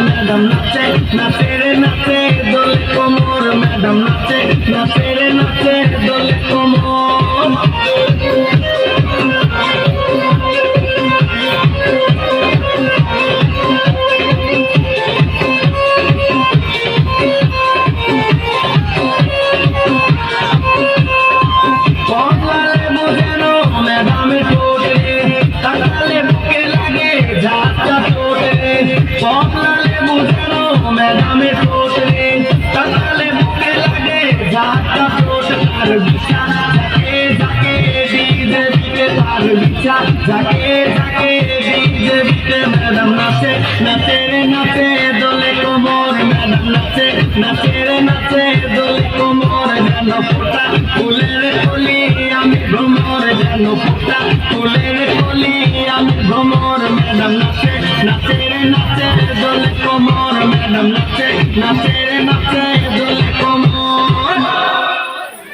madam নাচে নাচে রে নাচে দোলে কোমর ম্যাডাম নাচে নাচে রে নাচে দোলে কোমর जाके जाके डीजे बीटे मैडम नाचे नाचे रे नाचे दोले कोमर मैडम नाचे नाचे रे नाचे दोले कोमर जानो फोटा फुले रे कली आमी भ्रमर जानो फोटा फुले रे कली आमी भ्रमर मैडम नाचे नाचे रे नाचे दोले कोमर मैडम नाचे नाचे रे नाचे